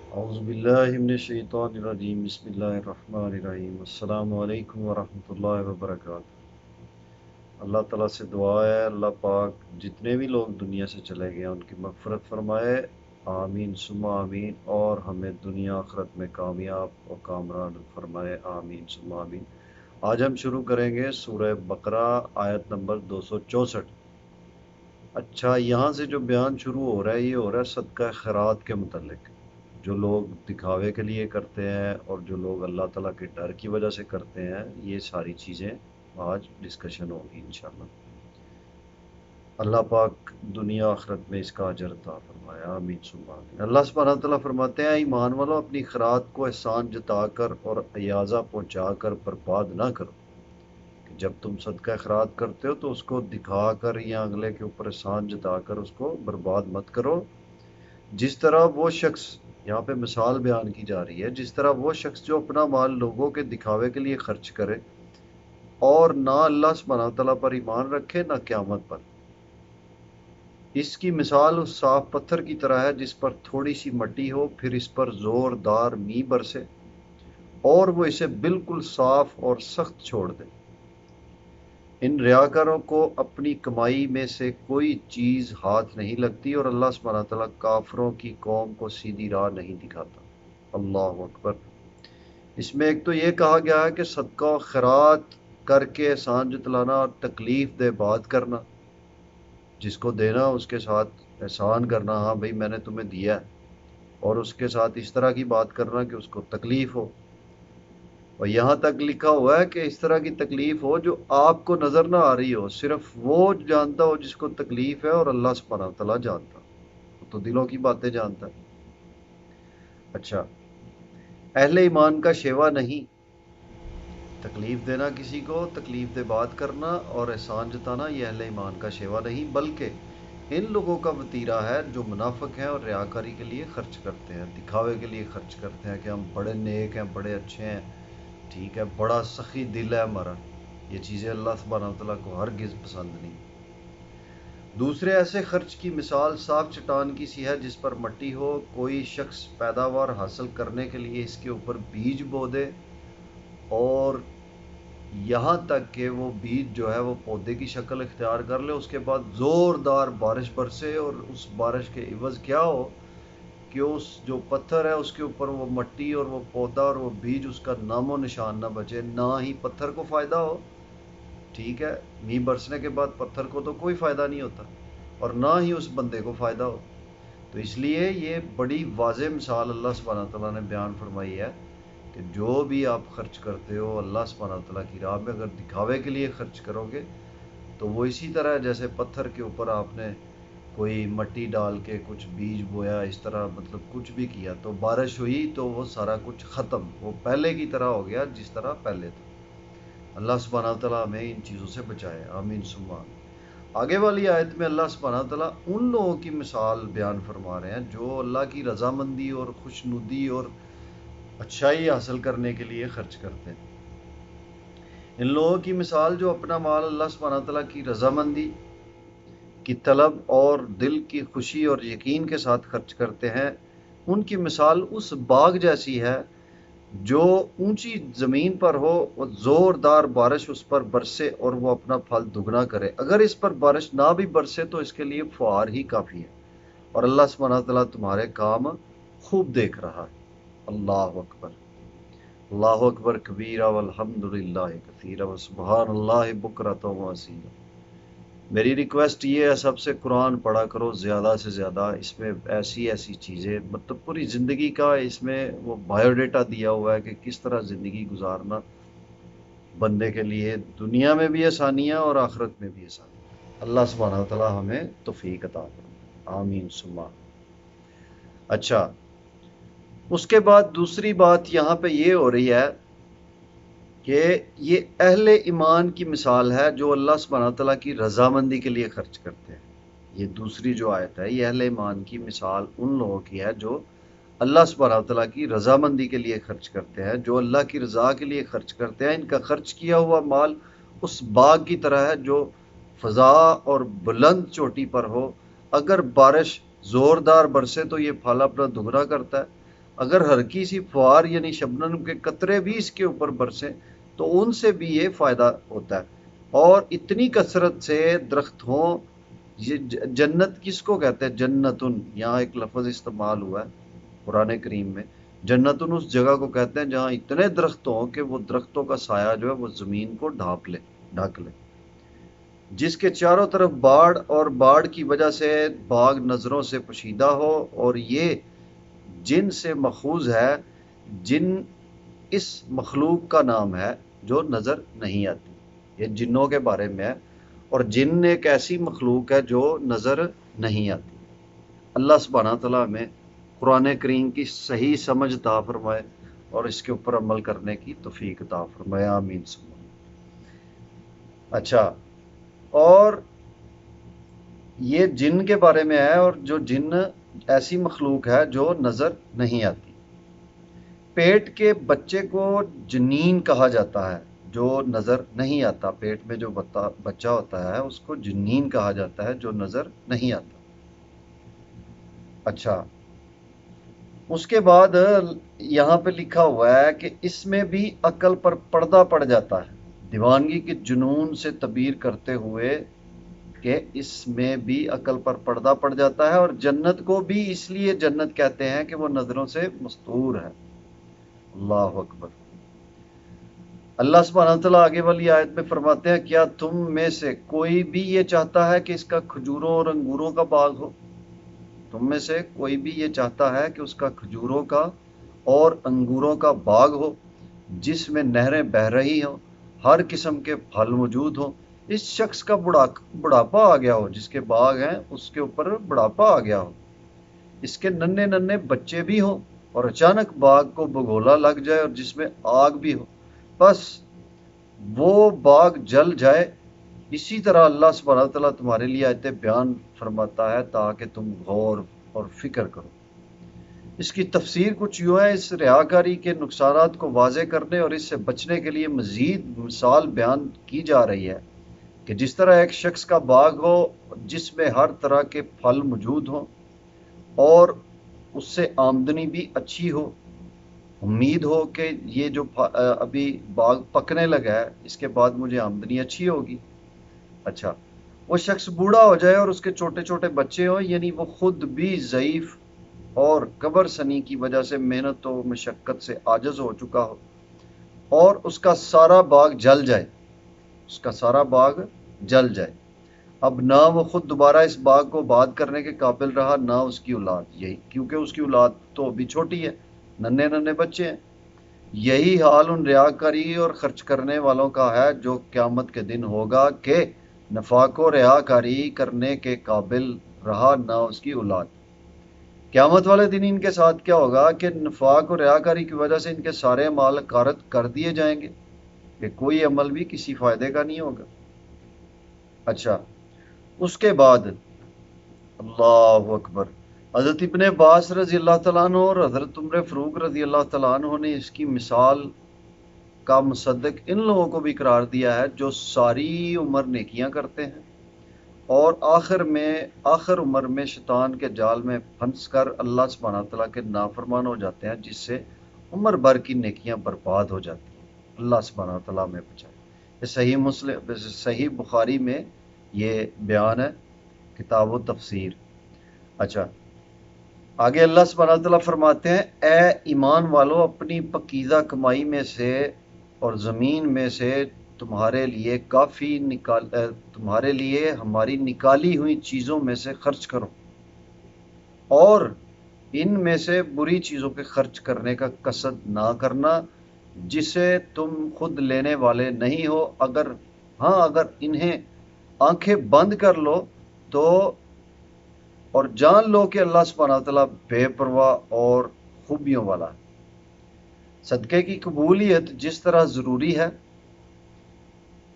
اعوذ باللہ من الشیطان الرجیم بسم اللہ الرحمن الرحیم السلام علیکم ورحمۃ اللہ وبرکاتہ۔ اللہ تعالیٰ سے دعا ہے اللہ پاک جتنے بھی لوگ دنیا سے چلے گئے ہیں ان کی مغفرت فرمائے، آمین ثم آمین، اور ہمیں دنیا آخرت میں کامیاب اور کامران فرمائے، آمین ثم آمین۔ آج ہم شروع کریں گے سورہ بقرہ آیت نمبر 264۔ اچھا، یہاں سے جو بیان شروع ہو رہا ہے یہ ہو رہا ہے صدقہ خیرات کے متعلق، جو لوگ دکھاوے کے لیے کرتے ہیں اور جو لوگ اللہ تعالیٰ کے ڈر کی وجہ سے کرتے ہیں، یہ ساری چیزیں آج ڈسکشن ہوگی انشاءاللہ۔ اللہ پاک دنیا آخرت میں اس کا اجر عطا فرمائے، آمین ثم آمین۔ اللہ سبحانہ تعالیٰ فرماتے ہیں ایمان والو اپنی خیرات کو احسان جتا کر اور ایازہ پہنچا کر برباد نہ کرو، کہ جب تم صدقہ خیرات کرتے ہو تو اس کو دکھا کر یا اگلے کے اوپر احسان جتا کر اس کو برباد مت کرو، جس طرح وہ شخص، یہاں پہ مثال بیان کی جا رہی ہے، جس طرح وہ شخص جو اپنا مال لوگوں کے دکھاوے کے لیے خرچ کرے اور نہ اللہ سبحانہ تعالیٰ پر ایمان رکھے نہ قیامت پر، اس کی مثال اس صاف پتھر کی طرح ہے جس پر تھوڑی سی مٹی ہو، پھر اس پر زوردار می برسے اور وہ اسے بالکل صاف اور سخت چھوڑ دے۔ ان ریاکاروں کو اپنی کمائی میں سے کوئی چیز ہاتھ نہیں لگتی اور اللہ سبحانہ تعالیٰ کافروں کی قوم کو سیدھی راہ نہیں دکھاتا۔ اللہ اکبر۔ اس میں ایک تو یہ کہا گیا ہے کہ صدقہ و خیرات کر کے احسان جتلانا اور تکلیف دہ بات کرنا، جس کو دینا اس کے ساتھ احسان کرنا، ہاں بھائی میں نے تمہیں دیا ہے، اور اس کے ساتھ اس طرح کی بات کرنا کہ اس کو تکلیف ہو، اور یہاں تک لکھا ہوا ہے کہ اس طرح کی تکلیف ہو جو آپ کو نظر نہ آ رہی ہو، صرف وہ جانتا ہو جس کو تکلیف ہے، اور اللہ سبحانہ تعالیٰ جانتا، وہ تو دلوں کی باتیں جانتا ہے۔ اچھا، اہل ایمان کا شیوا نہیں، تکلیف دینا کسی کو، تکلیف دہ بات کرنا اور احسان جتانا، یہ اہل ایمان کا شیوا نہیں، بلکہ ان لوگوں کا وتیرہ ہے جو منافق ہیں اور ریاکاری کے لیے خرچ کرتے ہیں، دکھاوے کے لیے خرچ کرتے ہیں کہ ہم بڑے نیک ہیں، بڑے اچھے ہیں، ٹھیک ہے، بڑا سخی دل ہے ہمارا۔ یہ چیزیں اللہ سبحانہ وتعالیٰ کو ہرگز پسند نہیں۔ دوسرے ایسے خرچ کی مثال صاف چٹان کی سی ہے جس پر مٹی ہو، کوئی شخص پیداوار حاصل کرنے کے لیے اس کے اوپر بیج بو دے اور یہاں تک کہ وہ بیج جو ہے وہ پودے کی شکل اختیار کر لے، اس کے بعد زوردار بارش برسے اور اس بارش کے عوض کیا ہو کہ اس جو پتھر ہے اس کے اوپر وہ مٹی اور وہ پودا اور وہ بیج اس کا نام و نشان نہ بچے، نہ ہی پتھر کو فائدہ ہو، ٹھیک ہے، می برسنے کے بعد پتھر کو تو کوئی فائدہ نہیں ہوتا، اور نہ ہی اس بندے کو فائدہ ہو۔ تو اس لیے یہ بڑی واضح مثال اللہ سبحانہ تعالیٰ نے بیان فرمائی ہے کہ جو بھی آپ خرچ کرتے ہو اللہ سبحانہ تعالیٰ کی راہ میں اگر دکھاوے کے لیے خرچ کرو گے تو وہ اسی طرح ہے جیسے پتھر کے اوپر آپ نے کوئی مٹی ڈال کے کچھ بیج بویا، اس طرح مطلب کچھ بھی کیا تو بارش ہوئی تو وہ سارا کچھ ختم، وہ پہلے کی طرح ہو گیا جس طرح پہلے تھا۔ اللہ سبحانہ تعالیٰ ہمیں ان چیزوں سے بچائے، آمین ثم آمین۔ آگے والی آیت میں اللہ سبحانہ تعالیٰ ان لوگوں کی مثال بیان فرما رہے ہیں جو اللہ کی رضامندی اور خوشنودی اور اچھائی حاصل کرنے کے لیے خرچ کرتے ہیں۔ ان لوگوں کی مثال جو اپنا مال اللہ سبحانہ تعالیٰ کی رضامندی کی طلب اور دل کی خوشی اور یقین کے ساتھ خرچ کرتے ہیں، ان کی مثال اس باغ جیسی ہے جو اونچی زمین پر ہو اور زوردار بارش اس پر برسے اور وہ اپنا پھل دگنا کرے، اگر اس پر بارش نہ بھی برسے تو اس کے لیے فوار ہی کافی ہے، اور اللہ سبحانہ تعالیٰ تمہارے کام خوب دیکھ رہا ہے۔ اللہ اکبر، اللہ اکبر کبیرہ والحمد للہ کثیرہ وسبحان اللہ بکرۃ واصیلا۔ میری ریکویسٹ یہ ہے سب سے قرآن پڑھا کرو زیادہ سے زیادہ، اس میں ایسی ایسی چیزیں مطلب پوری زندگی کا اس میں وہ بایو ڈیٹا دیا ہوا ہے کہ کس طرح زندگی گزارنا بندے کے لیے دنیا میں بھی آسانیاں اور آخرت میں بھی آسانیاں۔ اللہ سبحانہ تعالیٰ ہمیں توفیق عطا فرمائے، آمین ثم آمین۔ اچھا، اس کے بعد دوسری بات یہاں پہ یہ ہو رہی ہے کہ یہ اہل ایمان کی مثال ہے جو اللہ سبحانہ تعالیٰ کی رضامندی کے لیے خرچ کرتے ہیں۔ یہ دوسری جو آیت ہے یہ اہل ایمان کی مثال ان لوگوں کی ہے جو اللہ سبحانہ تعالیٰ کی رضامندی کے لیے خرچ کرتے ہیں، جو اللہ کی رضا کے لیے خرچ کرتے ہیں۔ ان کا خرچ کیا ہوا مال اس باغ کی طرح ہے جو فضا اور بلند چوٹی پر ہو، اگر بارش زوردار برسے تو یہ پھل اپنا دگنا کرتا ہے، اگر ہلکی سی فوار یعنی شبنم کے قطرے بھی اس کے اوپر برسیں تو ان سے بھی یہ فائدہ ہوتا ہے۔ اور اتنی کثرت سے درخت ہوں، یہ جنت کس کو کہتے ہیں؟ جنتن، یہاں ایک لفظ استعمال ہوا ہے قرآن کریم میں، جنتن اس جگہ کو کہتے ہیں جہاں اتنے درخت ہوں کہ وہ درختوں کا سایہ جو ہے وہ زمین کو ڈھک لے، جس کے چاروں طرف باڑ اور باڑ کی وجہ سے باغ نظروں سے پوشیدہ ہو، اور یہ جن سے ماخوذ ہے، جن اس مخلوق کا نام ہے جو نظر نہیں آتی، یہ جنوں کے بارے میں ہے، اور جن ایک ایسی مخلوق ہے جو نظر نہیں آتی۔ اللہ سبحانہ تعالیٰ ہمیں قرآن کریم کی صحیح سمجھ عطا فرمائے اور اس کے اوپر عمل کرنے کی توفیق عطا فرمائے، آمین ثم آمین۔ اچھا، اور یہ جن کے بارے میں ہے، اور جو جن ایسی مخلوق ہے جو نظر نہیں آتی۔ پیٹ کے بچے کو جنین کہا جاتا ہے جو نظر نہیں آتا، پیٹ میں جو بچہ ہوتا ہے اس کو جنین کہا جاتا ہے جو نظر نہیں آتا۔ اچھا، اس کے بعد یہاں پہ لکھا ہوا ہے کہ اس میں بھی عقل پر پردہ پڑ جاتا ہے، دیوانگی کے جنون سے تعبیر کرتے ہوئے کہ اس میں بھی عقل پر پردہ پڑ جاتا ہے، اور جنت کو بھی اس لیے جنت کہتے ہیں کہ وہ نظروں سے مستور ہے۔ اللہ اکبر۔ اللہ سبحانہ تعالیٰ آگے والی آیت میں فرماتے ہیں، کیا تم میں سے کوئی بھی یہ چاہتا ہے کہ اس کا کھجوروں اور انگوروں کا باغ ہو؟ تم میں سے کوئی بھی یہ چاہتا ہے کہ اس کا کھجوروں کا اور انگوروں کا باغ ہو، جس میں نہریں بہہ رہی ہوں، ہر قسم کے پھل موجود ہوں۔ اس شخص کا بڑھاپا آ گیا ہو، جس کے باغ ہیں اس کے اوپر بڑھاپا آ گیا ہو، اس کے ننھے ننھے بچے بھی ہوں، اور اچانک باغ کو بگولا لگ جائے اور جس میں آگ بھی ہو، بس وہ باغ جل جائے۔ اسی طرح اللہ سبحانہ تعالیٰ تمہارے لیے آیتیں بیان فرماتا ہے تاکہ تم غور اور فکر کرو۔ اس کی تفسیر کچھ یوں ہے، اس ریاکاری کے نقصانات کو واضح کرنے اور اس سے بچنے کے لیے مزید مثال بیان کی جا رہی ہے کہ جس طرح ایک شخص کا باغ ہو جس میں ہر طرح کے پھل موجود ہوں اور اس سے آمدنی بھی اچھی ہو، امید ہو کہ یہ جو ابھی باغ پکنے لگا ہے اس کے بعد مجھے آمدنی اچھی ہوگی۔ اچھا، وہ شخص بوڑھا ہو جائے اور اس کے چھوٹے چھوٹے بچے ہوں، یعنی وہ خود بھی ضعیف اور کبر سنی کی وجہ سے محنت و مشقت سے عاجز ہو چکا ہو، اور اس کا سارا باغ جل جائے، اس کا سارا باغ جل جائے، اب نہ وہ خود دوبارہ اس باغ کو آباد کرنے کے قابل رہا نہ اس کی اولاد، یہی کیونکہ اس کی اولاد تو ابھی چھوٹی ہے، ننھے ننھے بچے ہیں۔ یہی حال ان ریاکاری اور خرچ کرنے والوں کا ہے جو قیامت کے دن ہوگا کہ نفاق و ریاکاری کرنے کے قابل رہا نہ اس کی اولاد۔ قیامت والے دن ان کے ساتھ کیا ہوگا کہ نفاق و ریاکاری کی وجہ سے ان کے سارے اعمال غارت کر دیے جائیں گے کہ کوئی عمل بھی کسی فائدے کا نہیں ہوگا۔ اچھا، اس کے بعد اللہ اکبر، حضرت ابن عباس رضی اللہ تعالیٰ عنہ اور حضرت عمر فاروق رضی اللہ تعالیٰ عنہ نے اس کی مثال کا مصدق ان لوگوں کو بھی قرار دیا ہے جو ساری عمر نیکیاں کرتے ہیں اور آخر عمر میں شیطان کے جال میں پھنس کر اللہ سبحانہ تعالیٰ کے نافرمان ہو جاتے ہیں، جس سے عمر بھر کی نیکیاں برباد ہو جاتی ہیں۔ اللہ سبحانہ تعالیٰ میں بچائے۔ یہ صحیح بخاری میں یہ بیان ہے، کتاب و تفسیر۔ اچھا، آگے اللہ سبحانہ تعالیٰ فرماتے ہیں، اے ایمان والو، اپنی پکیزہ کمائی میں سے اور زمین میں سے تمہارے لیے ہماری نکالی ہوئی چیزوں میں سے خرچ کرو، اور ان میں سے بری چیزوں کے خرچ کرنے کا قصد نہ کرنا جسے تم خود لینے والے نہیں ہو، اگر انہیں آنکھیں بند کر لو تو، اور جان لو کہ اللہ سبحانہ تعالیٰ بے پرواہ اور خوبیوں والا ہے۔ صدقے کی قبولیت جس طرح ضروری ہے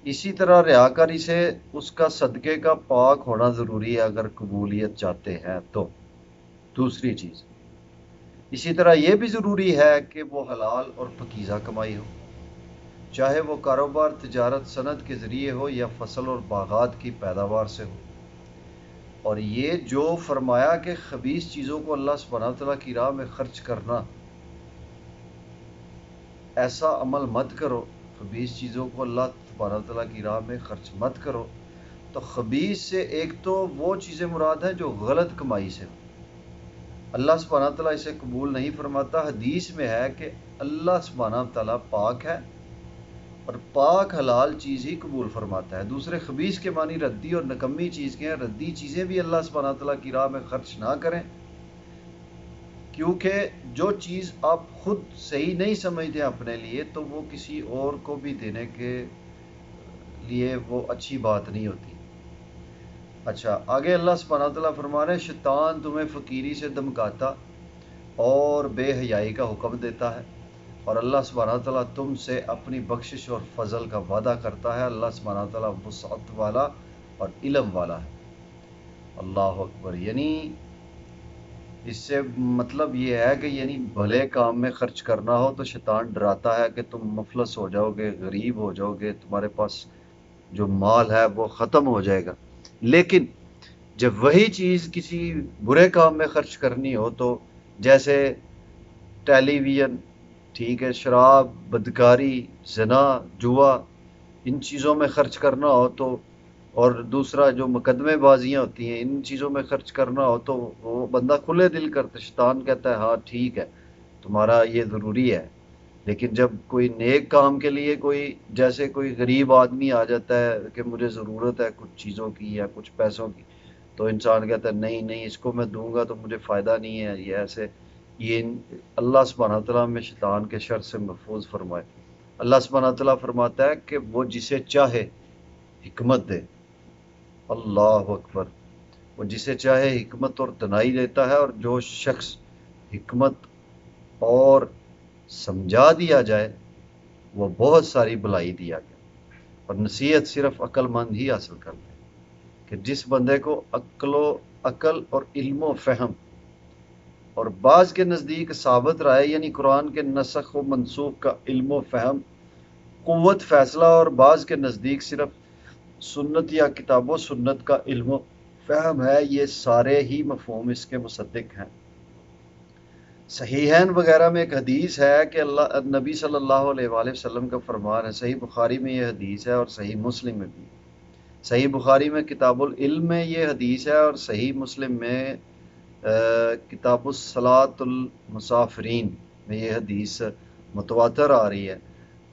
اسی طرح ریاکاری سے اس کا صدقے کا پاک ہونا ضروری ہے اگر قبولیت چاہتے ہیں تو۔ دوسری چیز، اسی طرح یہ بھی ضروری ہے کہ وہ حلال اور پاکیزہ کمائی ہو، چاہے وہ کاروبار، تجارت، صنعت کے ذریعے ہو یا فصل اور باغات کی پیداوار سے ہو۔ اور یہ جو فرمایا کہ خبیث چیزوں کو اللہ سبحانہ تعالیٰ کی راہ میں خرچ کرنا ایسا عمل مت کرو، خبیث چیزوں کو اللہ تبارک و تعالیٰ کی راہ میں خرچ مت کرو، تو خبیث سے ایک تو وہ چیزیں مراد ہیں جو غلط کمائی سے ہو، اللہ سبحانہ تعالیٰ اسے قبول نہیں فرماتا۔ حدیث میں ہے کہ اللہ سبحانہ تعالیٰ پاک ہے اور پاک حلال چیز ہی قبول فرماتا ہے۔ دوسرے خبیث کے معنی ردی اور نکمی چیز کے ہیں، ردی چیزیں بھی اللہ سبحانہ تعالیٰ کی راہ میں خرچ نہ کریں، کیونکہ جو چیز آپ خود صحیح نہیں سمجھتے اپنے لیے تو وہ کسی اور کو بھی دینے کے لیے وہ اچھی بات نہیں ہوتی۔ اچھا، آگے اللہ سبحانہ تعالیٰ فرما رہے ہیں شیطان تمہیں فقیری سے دمکاتا اور بے حیائی کا حکم دیتا ہے، اور اللہ سبحانہ تعالیٰ تم سے اپنی بخشش اور فضل کا وعدہ کرتا ہے۔ اللہ سبحانہ تعالیٰ وسعت والا اور علم والا ہے۔ اللہ اکبر، یعنی اس سے مطلب یہ ہے کہ یعنی بھلے کام میں خرچ کرنا ہو تو شیطان ڈراتا ہے کہ تم مفلس ہو جاؤ گے، غریب ہو جاؤ گے، تمہارے پاس جو مال ہے وہ ختم ہو جائے گا۔ لیکن جب وہی چیز کسی برے کام میں خرچ کرنی ہو تو جیسے ٹیلی ویژن، ٹھیک ہے، شراب، بدکاری، زنا، جوا، ان چیزوں میں خرچ کرنا ہو تو، اور دوسرا جو مقدمے بازیاں ہوتی ہیں ان چیزوں میں خرچ کرنا ہو تو وہ بندہ کھلے دل کرتا، شیطان کہتا ہے ہاں ٹھیک ہے تمہارا یہ ضروری ہے۔ لیکن جب کوئی نیک کام کے لیے کوئی جیسے کوئی غریب آدمی آ جاتا ہے کہ مجھے ضرورت ہے کچھ چیزوں کی یا کچھ پیسوں کی، تو انسان کہتا ہے نہیں نہیں اس کو میں دوں گا تو مجھے فائدہ نہیں ہے، یہ ایسے، یہ اللہ سبحانہ تعالیٰ میں شیطان کے شر سے محفوظ فرمائے۔ اللہ سبحانہ تعالیٰ فرماتا ہے کہ وہ جسے چاہے حکمت دے، اللہ اکبر، وہ جسے چاہے حکمت اور دانائی دیتا ہے، اور جو شخص حکمت اور سمجھا دیا جائے وہ بہت ساری بھلائی دیا گیا، اور نصیحت صرف عقل مند ہی حاصل کرتے ہیں، کہ جس بندے کو عقل اور علم و فہم، اور بعض کے نزدیک ثابت رائے یعنی قرآن کے نسخ و منسوخ کا علم و فہم، قوت فیصلہ، اور بعض کے نزدیک صرف سنت یا کتاب و سنت کا علم و فہم ہے، یہ سارے ہی مفہوم اس کے مصدق ہیں۔ صحیحین وغیرہ میں ایک حدیث ہے کہ نبی صلی اللہ علیہ وآلہ وسلم کا فرمان ہے، صحیح بخاری میں یہ حدیث ہے اور صحیح مسلم میں بھی۔ صحیح بخاری میں کتاب العلم میں یہ حدیث ہے، اور صحیح مسلم میں کتاب الصلاۃ المسافرین میں یہ حدیث متواتر آ رہی ہے۔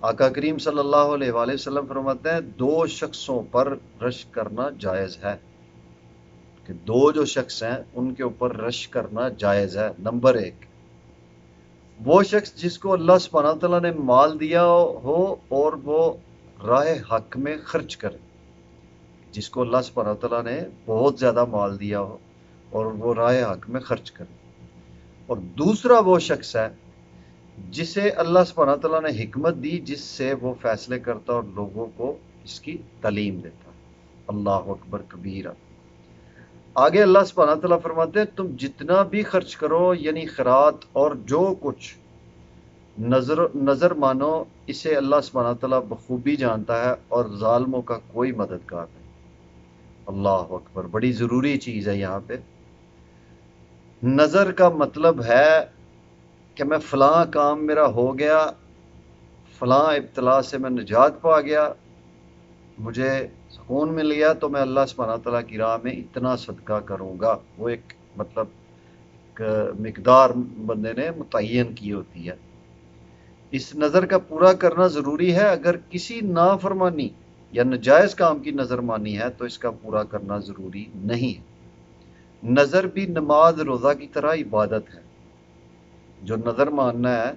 آقا کریم صلی اللہ علیہ وآلہ وسلم فرماتے ہیں دو شخصوں پر رشک کرنا جائز ہے، کہ دو جو شخص ہیں ان کے اوپر رشک کرنا جائز ہے۔ نمبر ایک، وہ شخص جس کو اللہ سبحانہ تعالیٰ نے مال دیا ہو اور وہ راہ حق میں خرچ کرے، جس کو اللہ سبحانہ تعالیٰ نے بہت زیادہ مال دیا ہو اور وہ راہ حق میں خرچ کرے۔ اور دوسرا وہ شخص ہے جسے اللہ سبحانہ تعالیٰ نے حکمت دی، جس سے وہ فیصلے کرتا اور لوگوں کو اس کی تعلیم دیتا۔ اللہ اکبر کبیرہ۔ آگے اللہ سبحانہ تعالیٰ فرماتے ہیں تم جتنا بھی خرچ کرو یعنی خیرات اور جو کچھ نظر مانو، اسے اللہ سبحانہ تعالیٰ بخوبی جانتا ہے اور ظالموں کا کوئی مددگار نہیں۔ اللہ اکبر، بڑی ضروری چیز ہے یہاں پہ۔ نظر کا مطلب ہے کہ میں فلاں کام میرا ہو گیا، فلاں ابتلا سے میں نجات پا گیا، مجھے سکون مل گیا، تو میں اللہ سبحانہ تعالیٰ کی راہ میں اتنا صدقہ کروں گا۔ وہ ایک مطلب مقدار بندے نے متعین کی ہوتی ہے۔ اس نظر کا پورا کرنا ضروری ہے، اگر کسی نافرمانی یا نجائز کام کی نظر مانی ہے تو اس کا پورا کرنا ضروری نہیں ہے۔ نظر بھی نماز روزہ کی طرح عبادت ہے، جو نظر ماننا ہے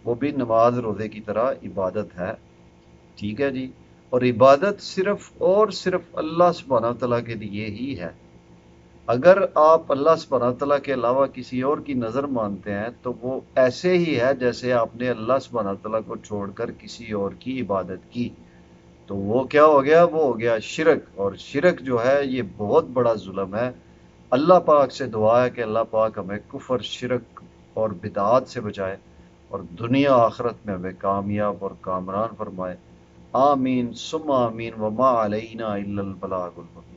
وہ بھی نماز روزے کی طرح عبادت ہے، ٹھیک ہے جی۔ اور عبادت صرف اور صرف اللہ سبحانہ تعالیٰ کے لیے ہی ہے۔ اگر آپ اللہ سبحانہ تعالیٰ کے علاوہ کسی اور کی نظر مانتے ہیں تو وہ ایسے ہی ہے جیسے آپ نے اللہ سبحانہ تعالیٰ کو چھوڑ کر کسی اور کی عبادت کی، تو وہ کیا ہو گیا؟ وہ ہو گیا شرک، اور شرک جو ہے یہ بہت بڑا ظلم ہے۔ اللہ پاک سے دعا ہے کہ اللہ پاک ہمیں کفر، شرک اور بدعات سے بچائے، اور دنیا آخرت میں ہمیں کامیاب اور کامران فرمائے۔ آمین ثم آمین، وما علینا الا البلاغ المبین۔